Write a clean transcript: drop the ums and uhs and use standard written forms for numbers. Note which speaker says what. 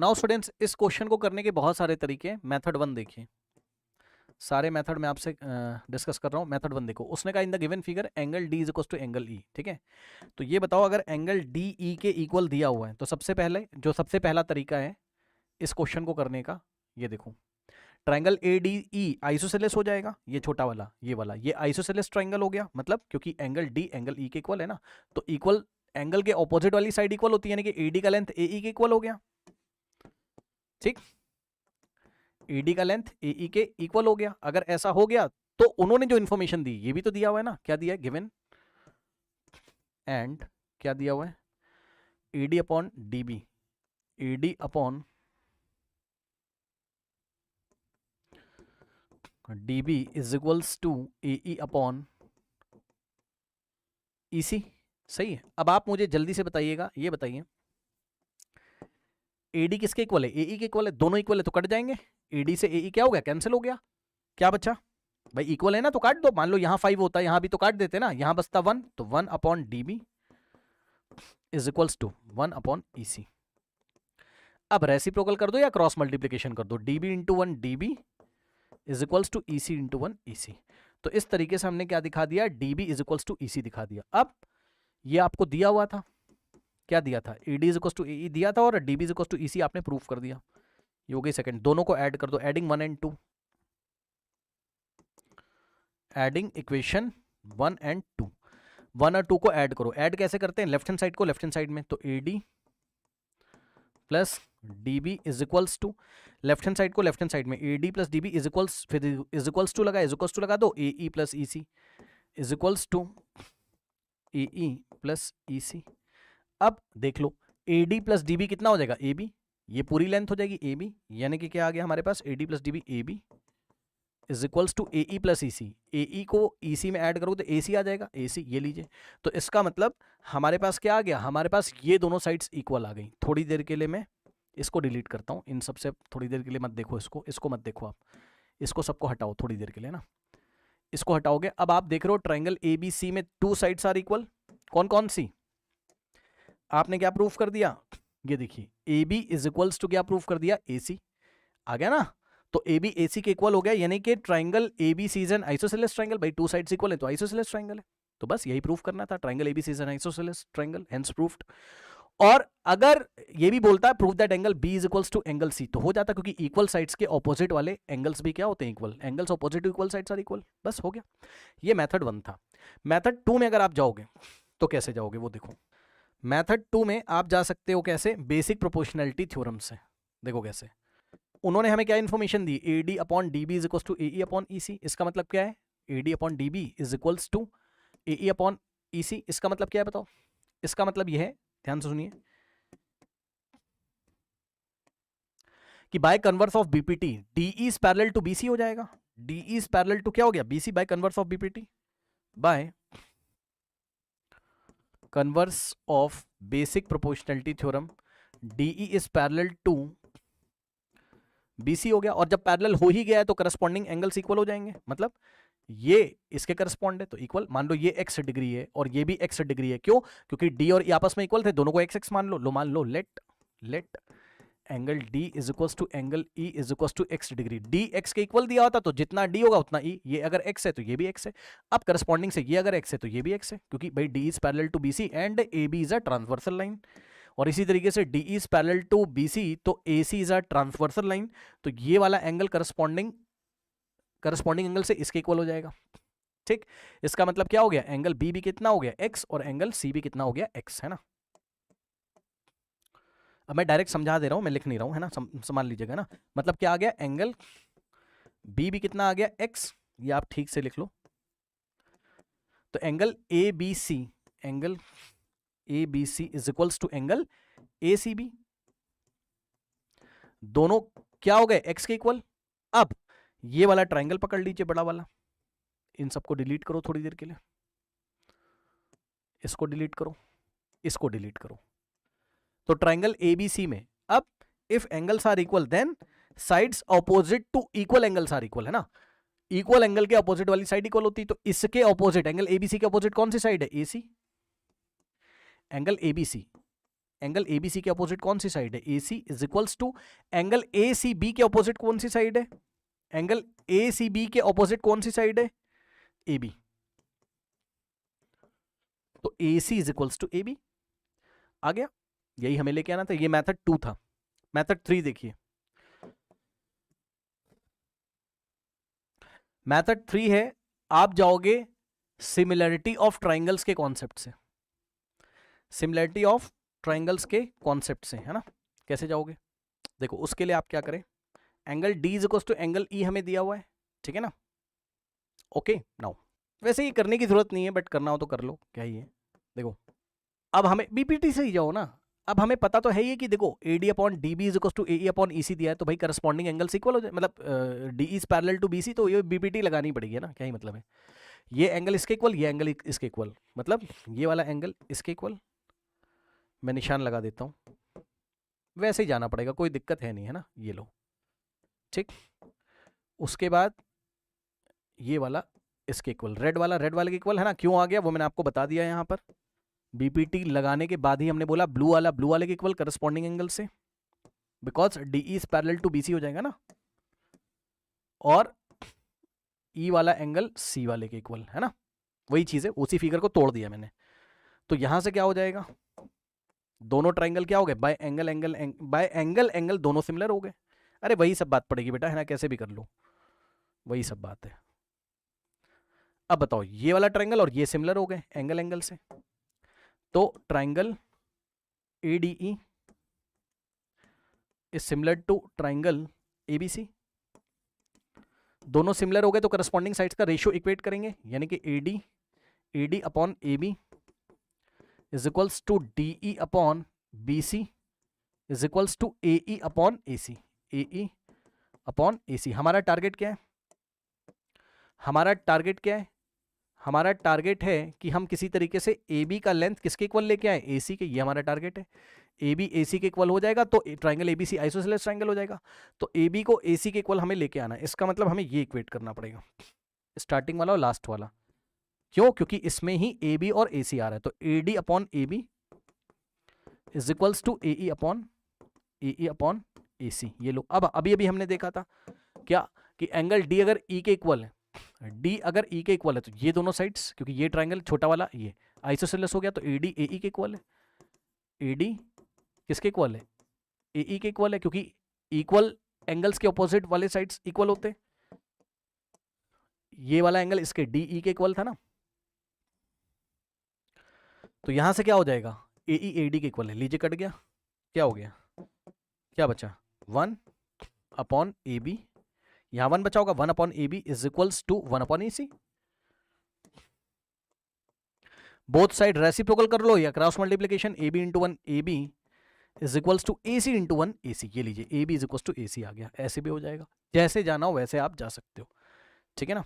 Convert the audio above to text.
Speaker 1: Now students, इस question को करने के बहुत सारे तरीके हैं। मेथड 1 देखिए, सारे मेथड मैं आपसे डिस्कस कर रहा हूँ। मेथड 1 देखो, उसने कहा in the given figure angle D is equal to angle E. ठीक है, तो ये बताओ अगर एंगल डी ई के इक्वल दिया हुआ है तो सबसे पहला तरीका है इस क्वेश्चन को करने का, ये देखो triangle A D E isosceles हो जाएगा। ये छोटा वाला, ये वाला, ये आइसोसेलेस ट्राइंगल हो गया, मतलब क्योंकि एंगल डी एंगल ई के इक्वल है ना, तो इक्वल एंगल के ऑपोजिट वाली साइड इक्वल होती है, यानी कि एडी का लेंथ ए ई के इक्वल हो गया। ठीक, एडी का लेंथ ए ई के इक्वल हो गया। अगर ऐसा हो गया तो उन्होंने जो इन्फॉर्मेशन दी ये भी तो दिया हुआ है ना, क्या दिया है, गिवन एंड क्या दिया हुआ है, AD upon DB, AD upon DB is equals to A E upon E C. सही है। अब आप मुझे जल्दी से बताइएगा, ये बताइए एडी किसके इक्वल है, ए ई के इक्वल है, दोनों इक्वल है तो कट जाएंगे। एडी से ए ई क्या हो गया, कैंसिल हो गया। क्या बचा भाई, इक्वल है ना तो काट दो। मान लो यहाँ 5 होता है, यहाँ भी तो काट देते ना, यहाँ बचता 1, तो 1 upon D B is equals to 1 upon E C. अब रेसिप्रोकल कर दो या क्रॉस मल्टीप्लीकेशन कर दो, D B into 1 D B is equals to E C into 1 E C. तो इस तरीके से हमने क्या दिखा दिया, D B is equals to E C दिखा दिया। अब ये आपको दिया हुआ था, क्या दिया था, A D is equals to A E दिया था और D B is equals to E C आपने प्रूफ कर दिया। ये हो गई सेकंड। दोनों को ऐड कर दो, adding 1 and 2, adding equation 1 and 2, 1 और 2 को ऐड करो। ऐड कैसे करते हैं, लेफ्ट हैंड साइड को लेफ्ट हैंड साइड में, तो A D plus D B is equals to, left hand side को लेफ्ट हैंड साइड में, A D plus D B is equals, फिर इज इक्वल्स टू लगा, इज इक्वल्स टू लगा दो, A E plus E C is equals to A E plus E C. अब देख लो A D plus D B कितना हो जाएगा, ए बी, ये पूरी लेंथ हो जाएगी ए बी, यानी कि क्या आ गया हमारे पास, A D plus D B A B is equals to A E plus E C. A E को ई सी में ऐड करो तो ए सी आ जाएगा, ए सी ये लीजिए। तो इसका मतलब हमारे पास क्या आ गया, हमारे पास ये दोनों साइड्स इक्वल आ गई। थोड़ी देर के लिए मैं इसको डिलीट करता हूँ, इन सबसे थोड़ी देर के लिए मत देखो, इसको मत देखो आप, इसको सबको हटाओ थोड़ी देर के लिए ना, इसको हटाओगे। अब आप देख रहे हो ट्राइंगल ए बी सी में 2 साइड्स आर इक्वल। कौन कौन सी, आपने क्या प्रूफ कर दिया, ये देखिए A B is equals to क्या प्रूफ कर दिया, ए सी आ गया ना। तो ए बी ए सी के इक्वल हो गया, यानी कि triangle A B C is an isosceles triangle. भाई 2 साइड्स इक्वल है तो आइसोसेलेस ट्राइंगल है, तो बस यही प्रूफ करना था, triangle A B C is an isosceles triangle, hence proofed. और अगर ये भी बोलता है proof that angle B is equals to angle C, तो हो जाता, क्योंकि इक्वल साइड्स के ऑपोजिट वाले एंगल्स भी क्या होते हैं, equal. Angles opposite to equal sides are equal, बस हो गया। ये मेथड 1 था। मेथड 2 में अगर आप जाओगे तो कैसे जाओगे वो देखो। मेथड 2 में आप जा सकते हो कैसे, बेसिक प्रोपोर्शनैलिटी थ्योरम से। देखो कैसे, उन्होंने हमें क्या इन्फॉर्मेशन दी, A D upon D B is equals to A E upon E C. इसका मतलब क्या है, A D upon D B is equals to A E upon E C. इसका मतलब क्या है बताओ, इसका मतलब यह है, ध्यान से सुनिए, कि by converse of BPT D is parallel to BC हो जाएगा। डी इज पैरेलल टू क्या हो गया, BC, by converse of BPT, by converse of basic proportionality theorem, DE is parallel to BC हो गया। और जब पैरेलल हो ही गया है तो करस्पॉन्डिंग एंगल्स इक्वल हो जाएंगे, मतलब ये इसके करस्पॉन्ड है तो इक्वल। मान लो ये x डिग्री है और ये भी x डिग्री है, क्यों, क्योंकि d और e आपस में इक्वल थे, दोनों को x मान लो। मान लो let angle d is equals to angle e is equals to x degree. d x के इक्वल दिया होता तो जितना d होगा उतना e, ये अगर x है तो ये भी x है। अब करस्पॉन्डिंग से ये अगर x है तो ये भी x है, क्योंकि भाई d is parallel to bc and ab is a transversal line. और इसी तरीके से D is parallel to BC तो AC is a transversal line, तो ये वाला एंगल करस्पॉन्डिंग एंगल से इसके इक्वल हो जाएगा। ठीक, इसका मतलब क्या हो गया, एंगल बी भी कितना हो गया x और एंगल सी भी कितना हो गया x, है ना। अब मैं डायरेक्ट समझा दे रहा हूं, मैं लिख नहीं रहा हूं, है ना, समझ लीजिएगा ना। मतलब क्या आ गया, एंगल बी भी कितना आ गया x, ये आप ठीक से लिख लो। तो angle A B C, angle A B C is equals to angle A C B, दोनों क्या हो गए, x के इक्वल। अब ये वाला ट्राइंगल पकड़ लीजिए, बड़ा वाला, इन सबको डिलीट करो थोड़ी देर के लिए, इसको डिलीट करो, इसको डिलीट करो। तो ट्राइंगल एबीसी में अब if angles are equal then sides opposite to equal angles are equal, है ना। इक्वल एंगल के ऑपोजिट वाली साइड इक्वल होती, तो इसके ऑपोजिट, एंगल एबीसी के ऑपोजिट कौन सी साइड है, AC. Angle ABC angle ABC के अपोजिट कौन सी साइड है, AC is equals to angle ACB के अपोजिट कौन सी साइड है, एंगल ACB के अपोजिट कौन सी साइड है, AB। तो AC is equals to AB आ गया, यही हमें लेके आना था। ये मेथड 2 था। मेथड 3 देखिए, मेथड 3 है, आप जाओगे सिमिलरिटी ऑफ ट्राइंगल्स के कॉन्सेप्ट से, सिमिलरिटी ऑफ ट्राइंगल्स के कॉन्सेप्ट से, है ना। कैसे जाओगे, देखो उसके लिए आप क्या करें, angle D is equals to angle E हमें दिया हुआ है, ठीक है ना। ओके नाउ, वैसे ये करने की जरूरत नहीं है, बट करना हो तो कर लो, क्या ही है। देखो अब हमें बीपीटी से ही जाओ ना, अब हमें पता तो है ही कि देखो AD upon DB is equals to AE upon EC दिया है, तो भाई करस्पॉन्डिंग एंगल्स इक्वल हो जाए, मतलब DE is parallel to BC, तो ये बीपीटी लगानी पड़ेगी ना, क्या ही मतलब है। ये एंगल इसके इक्वल, ये एंगल इसके इक्वल, मतलब ये वाला एंगल इसके इक्वल, मैं निशान लगा देता हूँ, वैसे ही जाना पड़ेगा, कोई दिक्कत है नहीं, है ना। ये लो, ठीक। उसके बाद ये वाला इसके इक्वल, रेड वाले के इक्वल, है ना। क्यों आ गया वो मैंने आपको बता दिया यहाँ पर, बीपीटी लगाने के बाद ही हमने बोला ब्लू वाले के इक्वल करस्पॉन्डिंग एंगल से, because DE is parallel to BC हो जाएगा ना, और E वाला एंगल C वाले के इक्वल, है ना। वही चीज है, उसी फिगर को तोड़ दिया मैंने। तो यहां से क्या हो जाएगा, दोनों ट्राइंगल क्या हो गए, बाय एंगल दोनों सिमिलर हो गए। अरे वही सब बात पड़ेगी बेटा, है ना, कैसे भी कर लो, वही सब बात है। अब बताओ, ये वाला ट्राइंगल और ये सिमिलर हो गए एंगल से, तो triangle ADE is similar to triangle ABC। दोनों सिमिलर हो गए तो करस्पॉन्डिंग साइड्स का रेशियो इक्वेट करेंगे, यानी कि AD upon AB is equals to DE upon BC is equals to AE upon AC, AE upon AC। हमारा टारगेट क्या है, हमारा टारगेट है कि हम किसी तरीके से AB का लेंथ किसके इक्वल लेके आए, AC के, ये हमारा टारगेट है। AB AC के इक्वल हो जाएगा तो ट्राइंगल ABC आइसोसेलेस ट्राइंगल हो जाएगा, तो AB को AC के इक्वल हमें लेके आना है। इसका मतलब हमें ये इक्वेट करना पड़ेगा, स्टार्टिंग वाला और लास्ट वाला। क्यों, क्योंकि इसमें ही AB और AC आ रहा है, तो AD upon AB is equals to AE upon AC। ये लो, अब अभी हमने देखा था क्या, कि एंगल D अगर E के इक्वल है, D अगर E के इक्वल है, तो ये दोनों साइड्स, क्योंकि ये ट्राइंगल छोटा वाला ये आइसोसेलेस हो गया, तो AD AE के इक्वल है। AD किसके इक्वल है, AE के इक्वल है, क्योंकि इक्वल एंगल्स के ऑपोजिट वाले साइड्स इक्वल होते हैं। ये वाला एंगल इसके DE के इक्वल था ना, तो यहां से क्या हो जाएगा, AE AD के इक्वल है, लीजिए कट गया, क्या हो गया, क्या बचा, 1 अपॉन AB, यहां 1 बचा होगा, 1 upon AB is equals to 1 upon AC। Both side reciprocal कर लो या cross multiplication, AB into 1 AB is equals to AC into 1 AC। ये लीजिए AB is equals to AC आ गया, ऐसे भी हो जाएगा, जैसे जाना हो वैसे आप जा सकते हो, ठीक है ना।